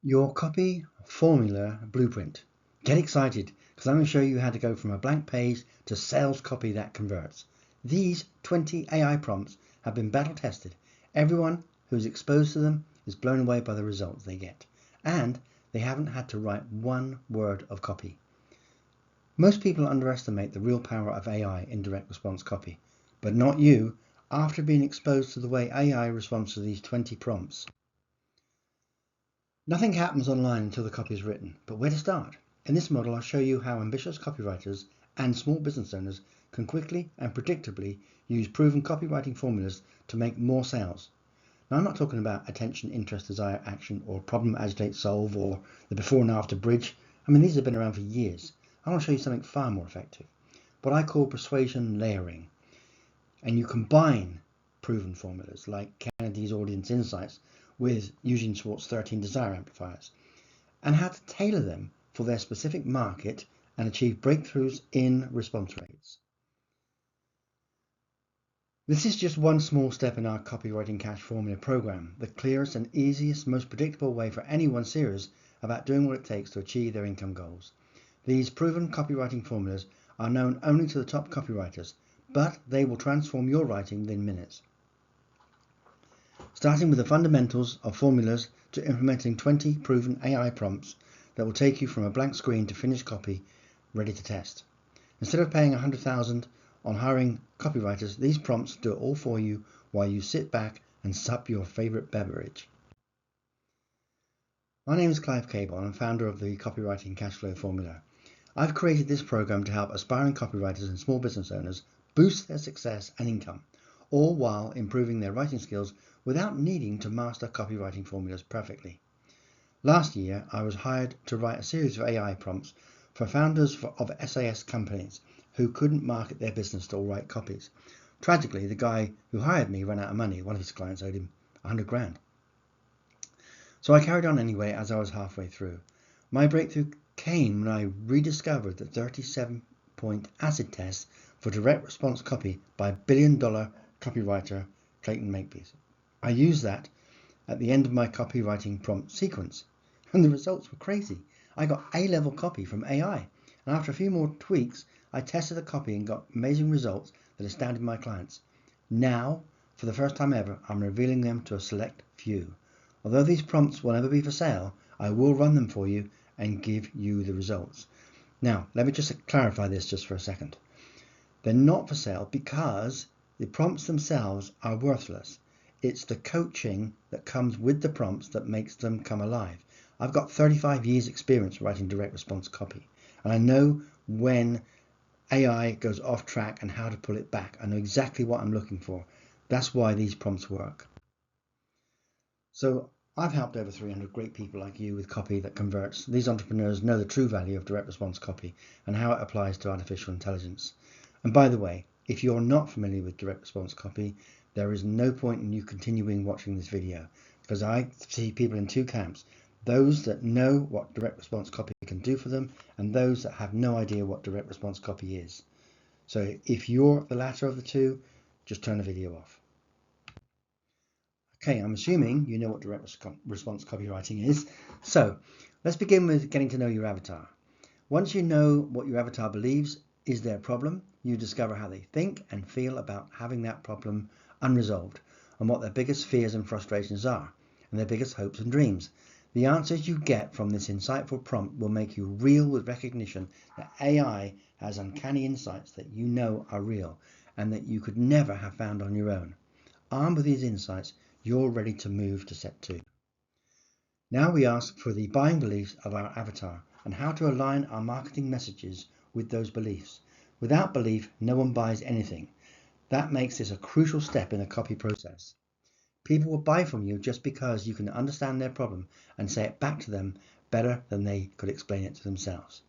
Your copy formula blueprint. Get excited because I'm going to show you how to go from a blank page to sales copy that converts. These 20 AI prompts have been battle tested. Everyone who is exposed to them is blown away by the results they get, and they haven't had to write one word of copy. Most people underestimate the real power of AI in direct response copy, but not you after being exposed to the way AI responds to these 20 prompts. Nothing happens online until the copy is written, but where to start? In this model, I'll show you how ambitious copywriters and small business owners can quickly and predictably use proven copywriting formulas to make more sales. Now, I'm not talking about attention, interest, desire, action, or problem, agitate, solve, or the before and after bridge. I mean, these have been around for years. I want to show you something far more effective, what I call persuasion layering. And you combine proven formulas like Kennedy's audience insights with Eugene Schwartz's 13 desire amplifiers, and how to tailor them for their specific market and achieve breakthroughs in response rates. This is just one small step in our copywriting cash formula program, the clearest and easiest, most predictable way for anyone serious about doing what it takes to achieve their income goals. These proven copywriting formulas are known only to the top copywriters, but they will transform your writing within minutes. Starting with the fundamentals of formulas to implementing 20 proven AI prompts that will take you from a blank screen to finished copy ready to test. Instead of paying $100,000 on hiring copywriters, these prompts do it all for you while you sit back and sup your favorite beverage. My name is Clive Cable. I'm founder of the Copywriting Cashflow Formula. I've created this program to help aspiring copywriters and small business owners boost their success and income, all while improving their writing skills without needing to master copywriting formulas perfectly. Last year, I was hired to write a series of AI prompts for founders of SAS companies who couldn't market their business or write copies. Tragically, the guy who hired me ran out of money. One of his clients owed him $100,000. So I carried on anyway as I was halfway through. My breakthrough came when I rediscovered the 37-point acid test for direct response copy by billion-dollar copywriter Clayton Makepeace. I used that at the end of my copywriting prompt sequence, and the results were crazy. I got A-level copy from AI, and after a few more tweaks, I tested the copy and got amazing results that astounded my clients. Now, for the first time ever, I'm revealing them to a select few. Although these prompts will never be for sale, I will run them for you and give you the results. Now, let me just clarify this just for a second. They're not for sale because the prompts themselves are worthless. It's the coaching that comes with the prompts that makes them come alive. I've got 35 years experience writing direct response copy, and I know when AI goes off track and how to pull it back. I know exactly what I'm looking for. That's why these prompts work. So I've helped over 300 great people like you with copy that converts. These entrepreneurs know the true value of direct response copy and how it applies to artificial intelligence. And by the way, if you're not familiar with direct response copy, there is no point in you continuing watching this video, because I see people in two camps: those that know what direct response copy can do for them, and those that have no idea what direct response copy is. So if you're the latter of the two, just turn the video off. Okay, I'm assuming you know what direct response copywriting is. So let's begin with getting to know your avatar. Once you know what your avatar believes is their problem, you discover how they think and feel about having that problem unresolved, and what their biggest fears and frustrations are, and their biggest hopes and dreams. The answers you get from this insightful prompt will make you reel with recognition that AI has uncanny insights that you know are real and that you could never have found on your own. Armed with these insights, you're ready to move to step 2. Now we ask for the buying beliefs of our avatar and how to align our marketing messages with those beliefs. Without belief, no one buys anything. That makes this a crucial step in the copy process. People will buy from you just because you can understand their problem and say it back to them better than they could explain it to themselves.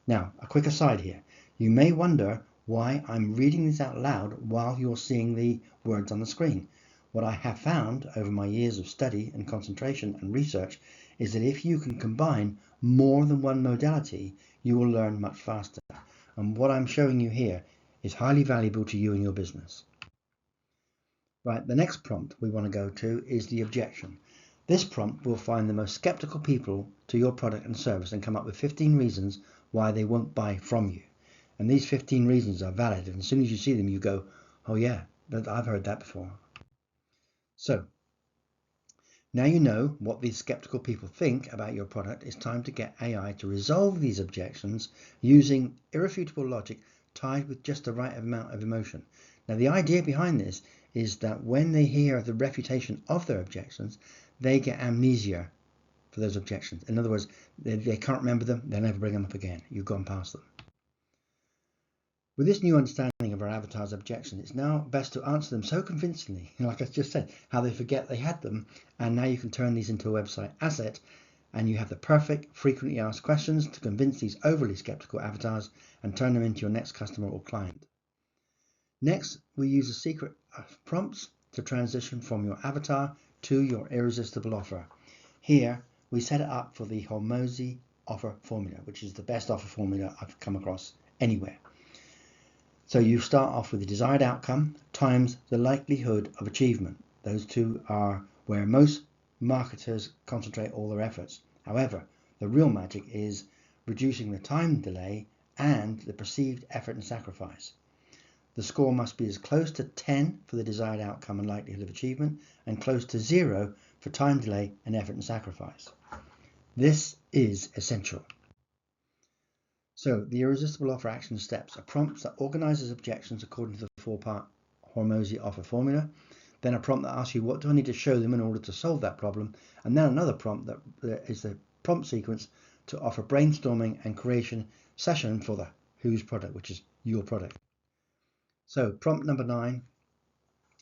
Now, a quick aside here. You may wonder why I'm reading this out loud while you're seeing the words on the screen. What I have found over my years of study and concentration and research is that if you can combine more than one modality, you will learn much faster. And what I'm showing you here is highly valuable to you and your business. Right, the next prompt we want to go to is the objection. This prompt will find the most skeptical people to your product and service and come up with 15 reasons why they won't buy from you. And these 15 reasons are valid, and as soon as you see them you go, oh yeah, I've heard that before. So now you know what these skeptical people think about your product. It's time to get AI to resolve these objections using irrefutable logic tied with just the right amount of emotion. Now, the idea behind this is that when they hear the refutation of their objections, they get amnesia for those objections. In other words, they can't remember them, they'll never bring them up again. You've gone past them. With this new understanding of our avatar's objections, it's now best to answer them so convincingly, like I just said, how they forget they had them, and now you can turn these into a website asset, and you have the perfect frequently asked questions to convince these overly skeptical avatars and turn them into your next customer or client. Next, we use a secret prompts to transition from your avatar to your irresistible offer. Here, we set it up for the Hormozi offer formula, which is the best offer formula I've come across anywhere. So you start off with the desired outcome times the likelihood of achievement. Those two are where most marketers concentrate all their efforts. However, the real magic is reducing the time delay and the perceived effort and sacrifice. The score must be as close to 10 for the desired outcome and likelihood of achievement, and close to 0 for time delay and effort and sacrifice. This is essential. So the irresistible offer action steps are prompts that organizes objections according to the 4-part Hormozi offer formula, then a prompt that asks you what do I need to show them in order to solve that problem, and then another prompt that is the prompt sequence to offer brainstorming and creation session for the whose product, which is your product. So prompt number 9,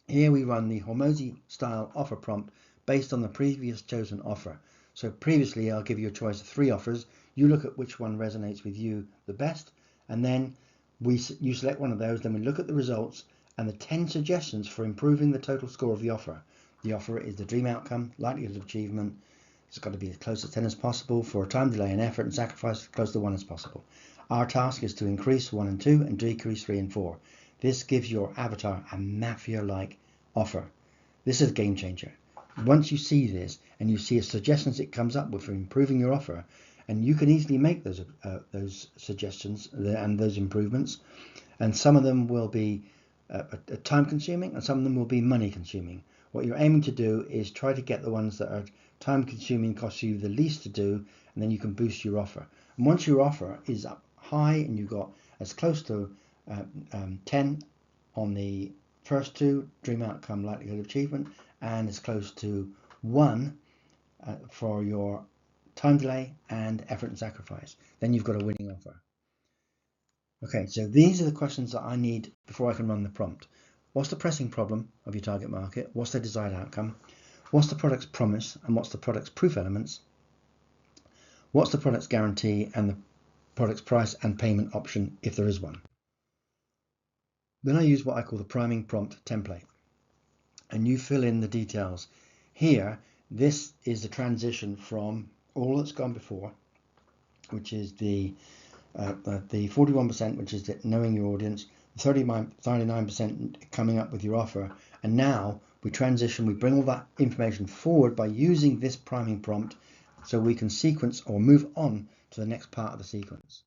here we run the Hormozi style offer prompt based on the previous chosen offer. So previously I'll give you a choice of 3 offers. You look at which one resonates with you the best, and then you select one of those. Then we look at the results and the 10 suggestions for improving the total score of the offer. The offer is the dream outcome, likelihood of achievement. It's got to be as close to 10 as possible for a time delay and effort and sacrifice as close to 1 as possible. Our task is to increase 1 and 2 and decrease 3 and 4. This gives your avatar a mafia-like offer. This is a game changer. Once you see this and you see a suggestions it comes up with for improving your offer, and you can easily make those suggestions and those improvements, and some of them will be time consuming and some of them will be money consuming. What you're aiming to do is try to get the ones that are time consuming, cost you the least to do, and then you can boost your offer. And once your offer is up high and you've got as close to 10 on the first 2, dream outcome, likelihood of achievement, and as close to 1 for your time delay and effort and sacrifice, then you've got a winning offer. Okay, so these are the questions that I need before I can run the prompt. What's the pressing problem of your target market? What's their desired outcome? What's the product's promise and what's the product's proof elements? What's the product's guarantee and the product's price and payment option if there is one? Then I use what I call the priming prompt template, and you fill in the details. Here, this is the transition from all that's gone before, which is the 41%, which is the knowing your audience, 39% coming up with your offer, and now we transition, we bring all that information forward by using this priming prompt so we can sequence or move on to the next part of the sequence.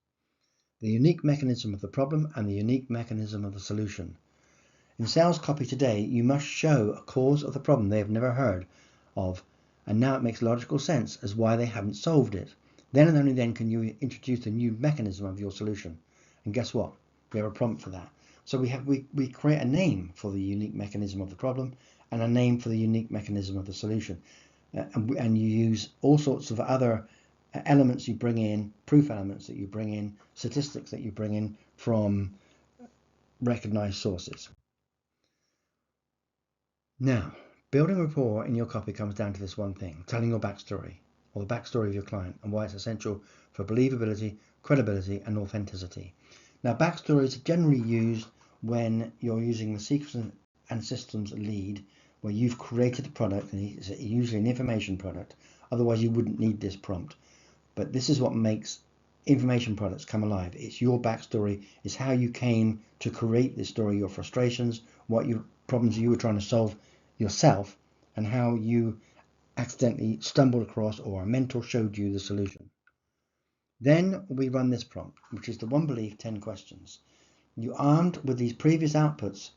The unique mechanism of the problem and the unique mechanism of the solution. In sales copy today, you must show a cause of the problem they have never heard of, and now it makes logical sense as why they haven't solved it. Then and only then can you introduce the new mechanism of your solution. And guess what? We have a prompt for that. So we create a name for the unique mechanism of the problem and a name for the unique mechanism of the solution. And you use all sorts of other elements you bring in, proof elements that you bring in, statistics that you bring in from recognized sources. Now, building rapport in your copy comes down to this one thing: telling your backstory, or the backstory of your client, and why it's essential for believability, credibility, and authenticity. Now, backstories are generally used when you're using the sequence and systems lead, where you've created a product, and it's usually an information product. Otherwise, you wouldn't need this prompt. But this is what makes information products come alive. It's your backstory. It's how you came to create this story, your frustrations, what your problems you were trying to solve yourself, and how you accidentally stumbled across or a mentor showed you the solution. Then we run this prompt, which is the one belief 10 questions. You're armed with these previous outputs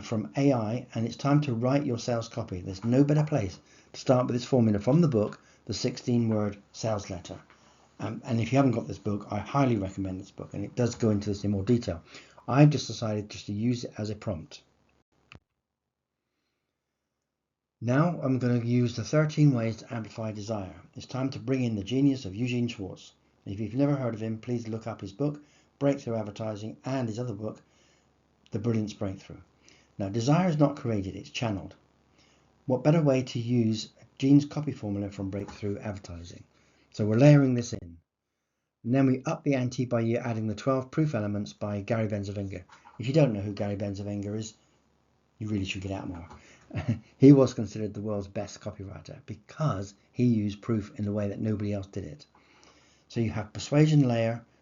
from AI, and it's time to write your sales copy. There's no better place to start with this formula from the book, the 16-word sales letter. And if you haven't got this book, I highly recommend this book, and it does go into this in more detail. I've just decided just to use it as a prompt. Now I'm going to use the 13 ways to amplify desire. It's time to bring in the genius of Eugene Schwartz. If you've never heard of him, please look up his book, Breakthrough Advertising, and his other book, The Brilliance Breakthrough. Now, desire is not created, it's channeled. What better way to use Gene's copy formula from Breakthrough Advertising? So we're layering this in. And then we up the ante by adding the 12 proof elements by Gary Benzavinger. If you don't know who Gary Benzavinger is, you really should get out more. He was considered the world's best copywriter because he used proof in the way that nobody else did it. So you have persuasion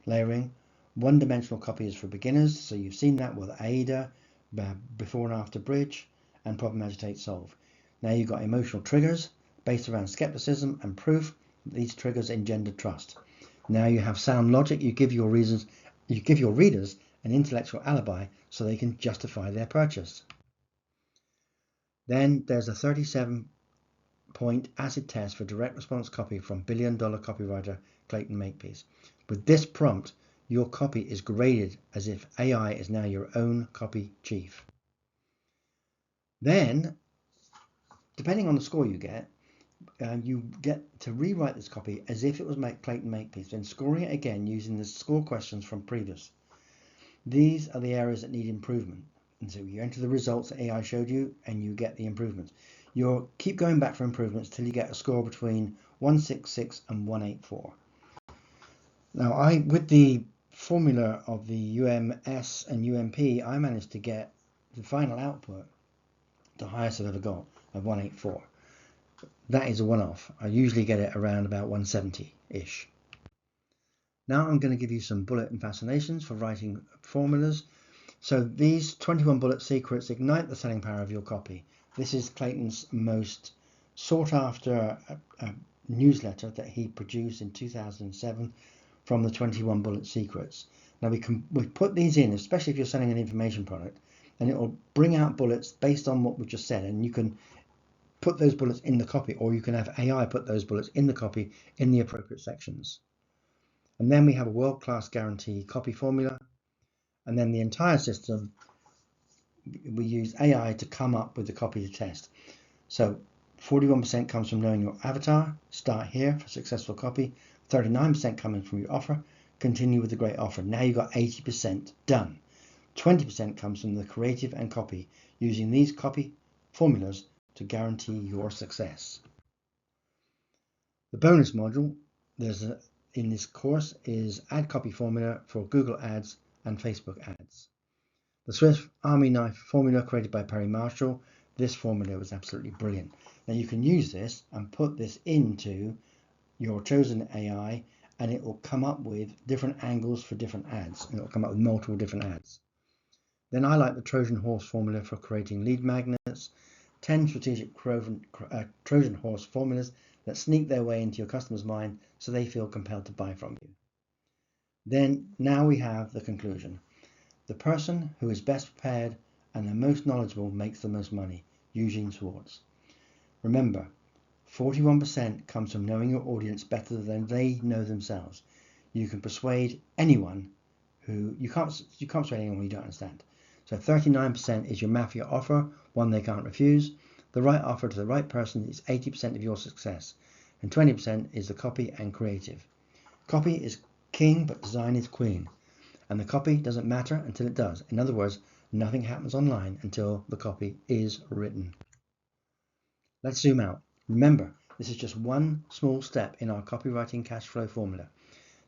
layering, one-dimensional copy is for beginners, so you've seen that with AIDA, before and after bridge, and problem agitate solve. Now you've got emotional triggers based around skepticism and proof. These triggers engender trust. Now you have sound logic. You give your readers an intellectual alibi so they can justify their purchase. Then there's a 37-point acid test for direct response copy from billion-dollar copywriter Clayton Makepeace. With this prompt, your copy is graded as if AI is now your own copy chief. Then, depending on the score you get to rewrite this copy as if it was Clayton Makepeace, then scoring it again using the score questions from previous. These are the areas that need improvement. And so you enter the results that AI showed you and you get the improvements. You'll keep going back for improvements till you get a score between 166 and 184. Now, with the formula of the UMS and UMP, I managed to get the final output, the highest I've ever got, of 184. That is a one-off. I usually get it around about 170-ish. Now I'm going to give you some bullet and fascinations for writing formulas. So these 21 bullet secrets ignite the selling power of your copy. This is Clayton's most sought after newsletter that he produced in 2007 from the 21 bullet secrets. Now we put these in, especially if you're selling an information product, and it will bring out bullets based on what we just said, and you can put those bullets in the copy, or you can have AI put those bullets in the copy in the appropriate sections. And then we have a world-class guarantee copy formula. And then the entire system, we use AI to come up with the copy to test. So 41% comes from knowing your avatar, start here for successful copy. 39% coming from your offer, continue with the great offer. Now you've got 80% done. 20% comes from the creative and copy, using these copy formulas to guarantee your success. The bonus module in this course is Add Copy Formula for Google Ads and Facebook Ads. The Swiss Army Knife formula created by Perry Marshall. This formula was absolutely brilliant. Now you can use this and put this into your chosen AI, and it will come up with different angles for different ads, and it will come up with multiple different ads. Then I like the Trojan horse formula for creating lead magnets. 10 strategic Trojan horse formulas that sneak their way into your customer's mind so they feel compelled to buy from you. Then now we have the conclusion. The person who is best prepared and the most knowledgeable makes the most money. Eugene Schwartz. Remember, 41% comes from knowing your audience better than they know themselves. You can persuade anyone you can't persuade anyone you don't understand. So 39% is your mafia offer, one they can't refuse. The right offer to the right person is 80% of your success, and 20% is the copy and creative. Copy is king, but design is queen, and the copy doesn't matter until it does. In other words, nothing happens online until the copy is written. Let's zoom out. Remember, this is just one small step in our copywriting cash flow formula,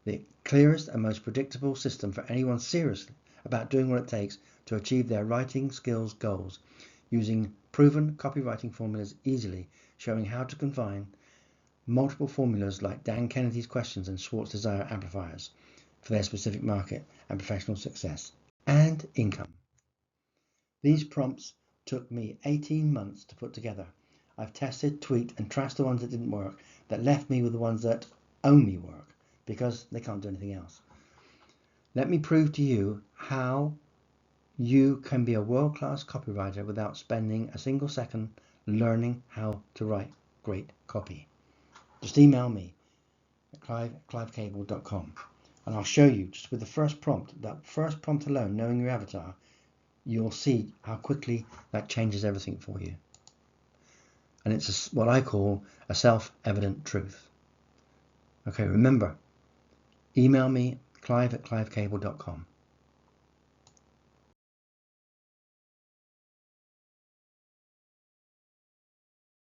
the clearest and most predictable system for anyone serious about doing what it takes to achieve their writing skills goals, using proven copywriting formulas easily, showing how to combine multiple formulas like Dan Kennedy's questions and Schwartz Desire amplifiers for their specific market and professional success and income. These prompts took me 18 months to put together. I've tested, tweaked and trashed the ones that didn't work, that left me with the ones that only work, because they can't do anything else. Let me prove to you how you can be a world-class copywriter without spending a single second learning how to write great copy. Just email me at clivecable.com and I'll show you, just with the first prompt, that first prompt alone, knowing your avatar, you'll see how quickly that changes everything for you. And it's what I call a self-evident truth. Okay, remember, email me, clive@clivecable.com.